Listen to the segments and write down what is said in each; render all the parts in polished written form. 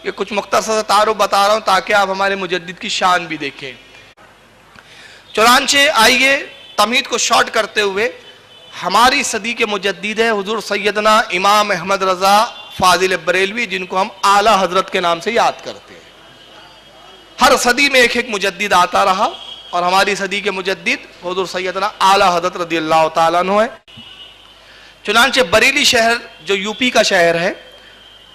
یہ کچھ مختصر تعارف بتا رہا ہوں تاکہ آپ ہمارے مجدد کی شان بھی دیکھیں۔ چنانچہ آئیے تمہید کو شارٹ کرتے ہوئے، ہماری صدی کے مجدد ہے حضور سیدنا امام احمد رضا فاضل بریلوی، جن کو ہم اعلیٰ حضرت کے نام سے یاد کرتے ہیں۔ ہر صدی میں ایک ایک مجدد آتا رہا، اور ہماری صدی کے مجدد حضور سیدنا اعلیٰ حضرت رضی اللہ تعالیٰ عنہ ہے۔ چنانچہ بریلی شہر جو یو پی کا شہر ہے،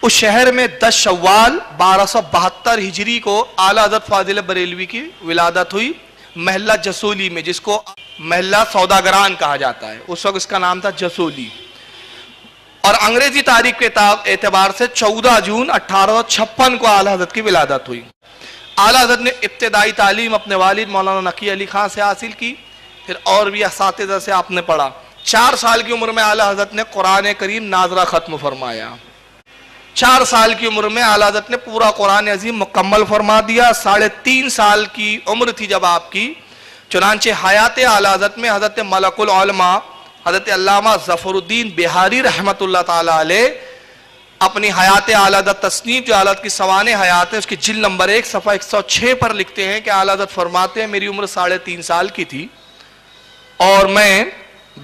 اس شہر میں 10 شوال 1272 ہجری کو اعلیٰ حضرت فاضل بریلوی کی ولادت ہوئی، محلہ جسولی میں، جس کو محلہ سوداگران کہا جاتا ہے۔ اس وقت اس کا نام تھا جسولی، اور انگریزی تاریخ کے اعتبار سے 14 جون 1856 کو اعلیٰ حضرت کی ولادت ہوئی۔ اعلیٰ حضرت نے ابتدائی تعلیم اپنے والد مولانا نقی علی خان سے حاصل کی، پھر اور بھی اساتذہ سے آپ نے پڑھا۔ 4 سال کی عمر میں اعلیٰ حضرت نے قرآن کریم ناظرہ ختم فرمایا۔ 4 سال کی عمر میں اعلیٰ حضرت نے پورا قرآن عظیم مکمل فرما دیا۔ 3.5 سال کی عمر تھی جب آپ کی، چنانچہ حیات اعلیٰ حضرت میں حضرت ملک العلماء حضرت علامہ ظفر الدین بہاری رحمۃ اللہ تعالیٰ علیہ اپنی حیات اعلیٰ حضرت تصنیف جو اعلیٰ حضرت کی سوانح حیات ہے، اس کی جلد نمبر 1 صفحہ 106 پر لکھتے ہیں کہ اعلیٰ حضرت فرماتے ہیں میری عمر 3.5 سال کی تھی، اور میں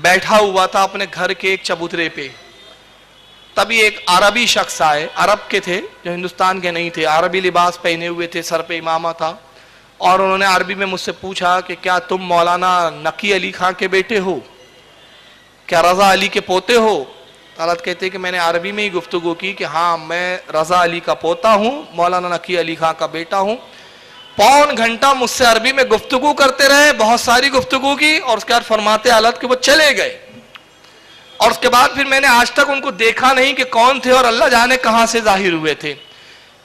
بیٹھا ہوا تھا اپنے گھر کے ایک چبوترے پہ، تبھی ایک عربی شخص آئے، عرب کے تھے جو ہندوستان کے نہیں تھے، عربی لباس پہنے ہوئے تھے، سر پہ امامہ تھا، اور انہوں نے عربی میں مجھ سے پوچھا کہ کیا تم مولانا نقی علی خان کے بیٹے ہو؟ کیا رضا علی کے پوتے ہو؟ حضرت کہتے ہیں کہ میں نے عربی میں ہی گفتگو کی کہ ہاں میں رضا علی کا پوتا ہوں، مولانا نقی علی خان کا بیٹا ہوں۔ 1.25 گھنٹہ مجھ سے عربی میں گفتگو کرتے رہے، بہت ساری گفتگو کی، اور اس کے بعد فرماتے حالت کہ وہ چلے گئے، اور اس کے بعد پھر میں نے آج تک ان کو دیکھا نہیں کہ کون تھے، اور اللہ جانے کہاں سے ظاہر ہوئے تھے۔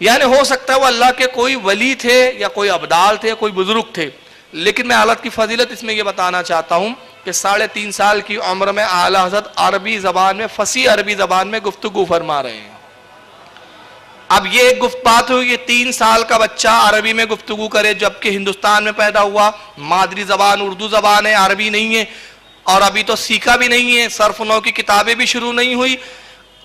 یعنی ہو سکتا ہے وہ اللہ کے کوئی ولی تھے یا کوئی ابدال تھے، کوئی بزرگ تھے، لیکن میں حالت کی فضیلت اس میں یہ بتانا چاہتا ہوں کہ 3.5 سال کی عمر میں اعلیٰ حضرت عربی زبان میں، فصیح عربی زبان میں گفتگو فرما رہے ہیں۔ اب یہ ایک بات ہوئی کہ 3 سال کا بچہ عربی میں گفتگو کرے، جبکہ ہندوستان میں پیدا ہوا، مادری زبان اردو زبان ہے، عربی نہیں ہے، اور ابھی تو سیکھا بھی نہیں ہے، صرف نو کی کتابیں بھی شروع نہیں ہوئی،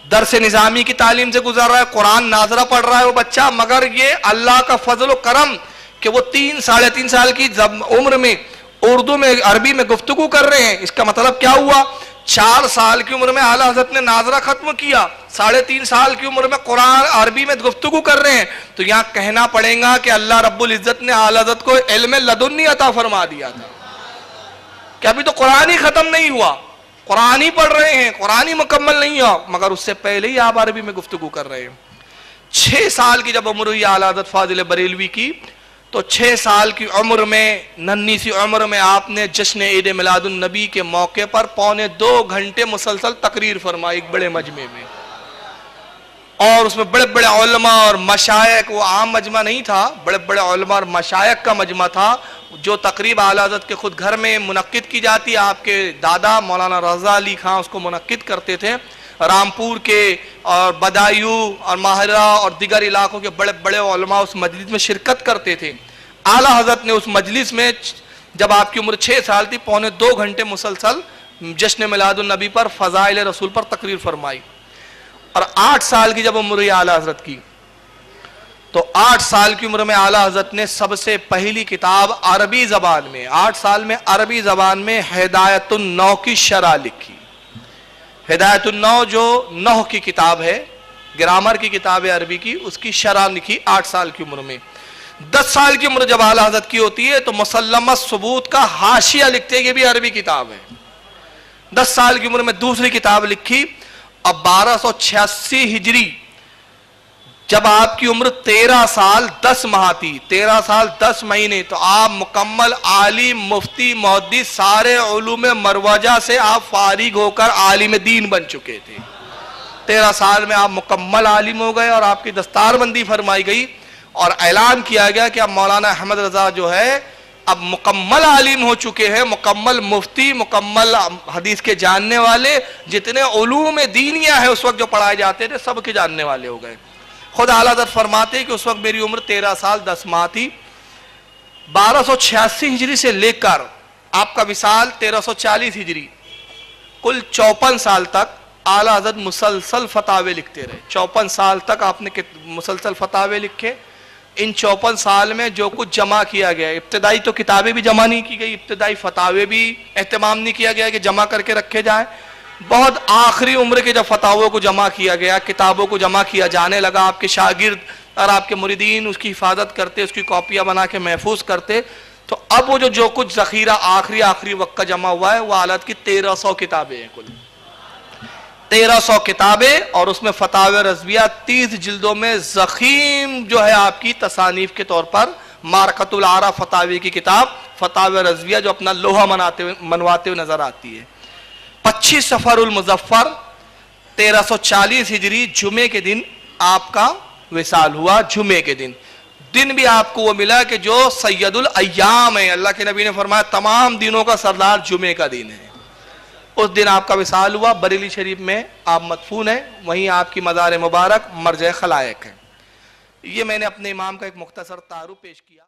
درس نظامی کی تعلیم سے گزر رہا ہے، قرآن ناظرہ پڑھ رہا ہے وہ بچہ، مگر یہ اللہ کا فضل و کرم کہ وہ 3-3.5 سال کی عمر میں اردو میں، عربی میں گفتگو کر رہے ہیں۔ اس کا مطلب کیا ہوا؟ 4 سال کی عمر میں اعلیٰ حضرت نے ناظرہ ختم کیا، 3.5 سال کی عمر میں قرآن عربی میں گفتگو کر رہے ہیں، تو یہاں کہنا پڑے گا کہ اللہ رب العزت نے اعلیٰ حضرت کو علم لدنی عطا فرما دیا تھا، کہ ابھی تو قرآن ہی ختم نہیں ہوا، قرآن ہی پڑھ رہے ہیں، قرآن ہی مکمل نہیں ہوا، مگر اس سے پہلے ہی آپ عربی میں گفتگو کر رہے ہیں۔ 6 سال کی جب عمر ہوئی اعلیٰ حضرت فاضل بریلوی کی، تو 6 سال کی عمر میں، ننھی سی عمر میں، آپ نے جشن عید میلاد النبی کے موقع پر 2.25 گھنٹے مسلسل تقریر فرمائی ایک بڑے مجمع میں، اور اس میں بڑے بڑے علماء اور مشائخ، وہ عام مجمع نہیں تھا، بڑے بڑے علماء اور مشائخ کا مجمع تھا، جو تقریب اعلیٰ حضرت کے خود گھر میں منعقد کی جاتی ہے، آپ کے دادا مولانا رضا علی خان اس کو منعقد کرتے تھے، رامپور کے اور بدایو اور ماہرہ اور دیگر علاقوں کے بڑے بڑے علماء اس مجلس میں شرکت کرتے تھے۔ اعلیٰ حضرت نے اس مجلس میں جب آپ کی عمر 6 سال تھی 2.25 گھنٹے مسلسل جشن میلاد النبی پر، فضائل رسول پر تقریر فرمائی، اور 8 سال کی جب عمر ہوئی اعلیٰ حضرت کی، تو 8 سال کی عمر میں اعلیٰ حضرت نے سب سے پہلی کتاب عربی زبان میں، 8 سال میں عربی زبان میں ہدایت النو کی شرح لکھی۔ ہدایت النو جو نحو کی کتاب ہے، گرامر کی کتاب ہے عربی کی، اس کی شرح لکھی 8 سال کی عمر میں۔ 10 سال کی عمر جب اعلیٰ حضرت کی ہوتی ہے تو مسلمہ ثبوت کا حاشیہ لکھتے ہیں، یہ بھی عربی کتاب ہے۔ 10 سال کی عمر میں دوسری کتاب لکھی، اور 1286 ہجری جب آپ کی عمر 13 سال 10 ماہ تھی، 13 سال 10 مہینے، تو آپ مکمل عالم، مفتی، محدث، سارے علوم مروجہ سے آپ فارغ ہو کر عالم دین بن چکے تھے۔ 13 سال میں آپ مکمل عالم ہو گئے، اور آپ کی دستار بندی فرمائی گئی، اور اعلان کیا گیا کہ اب مولانا احمد رضا جو ہے اب مکمل عالم ہو چکے ہیں، مکمل مفتی، مکمل حدیث کے جاننے والے، جتنے علوم دینیہ ہیں اس وقت جو پڑھائے جاتے تھے سب کے جاننے والے ہو گئے۔ خود اعلیٰ حضرت فرماتے ہیں کہ اس وقت میری عمر 13 سال 10 ماہ تھی۔ 1286 ہجری سے لے کر آپ کا وصال 1340 ہجری، کل 54 سال تک اعلیٰ حضرت مسلسل فتاوے لکھتے رہے. 54 سال تک آپ نے مسلسل فتاوے لکھے. ان 54 سال میں جو کچھ جمع کیا گیا، ابتدائی تو کتابیں بھی جمع نہیں کی گئی، ابتدائی فتاوے بھی اہتمام نہیں کیا گیا کہ جمع کر کے رکھے جائیں. بہت آخری عمر کے جب فتاووں کو جمع کیا گیا، کتابوں کو جمع کیا جانے لگا، آپ کے شاگرد اور آپ کے مریدین اس کی حفاظت کرتے، اس کی کاپیاں بنا کے محفوظ کرتے، تو اب وہ جو کچھ ذخیرہ آخری وقت کا جمع ہوا ہے وہ اعلیٰ کی 1300 کتابیں ہیں. کل 1300 کتابیں، اور اس میں فتاوی رضویہ 30 جلدوں میں ضخیم جو ہے آپ کی تصانیف کے طور پر. معرکۃ العارا فتاوی کی کتاب، فتاوی رضویہ جو اپنا لوہا منواتے ہوئے نظر آتی ہے. 25 صفر المظفر 1340 ہجری جمعے کے دن آپ کا وصال ہوا. جمعے کے دن بھی آپ کو وہ ملا کہ جو سید الایام ہے. اللہ کے نبی نے فرمایا تمام دنوں کا سردار جمعے کا دن ہے. اس دن آپ کا وصال ہوا. بریلی شریف میں آپ مدفون ہیں، وہیں آپ کی مزار مبارک مرجع خلائق ہے. یہ میں نے اپنے امام کا ایک مختصر تعارف پیش کیا.